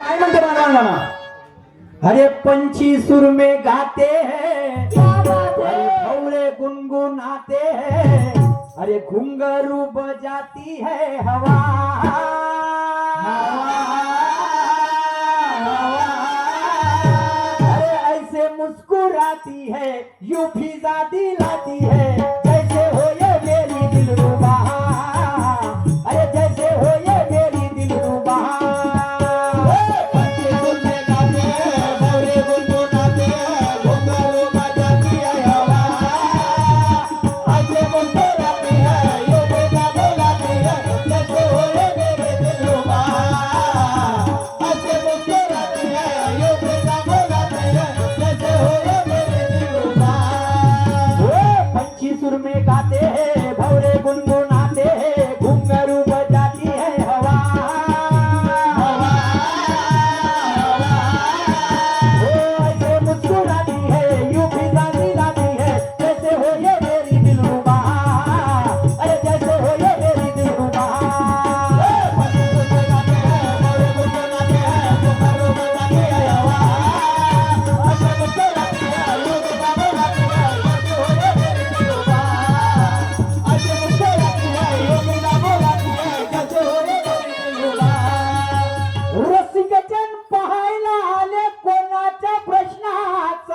काय म्हणते गाना? अरे पंछी सुर में गाते हैं, अरे भौरे गुनगुनाते हैं, अरे घुंघरू बजाती है हवा। अरे ऐसे मुस्कुराती है, यूं फिजा दिलाती है, जैसे हो ये मेरी दिलरुबा। अरे जैसे हो ये मेरी दिलरुबा।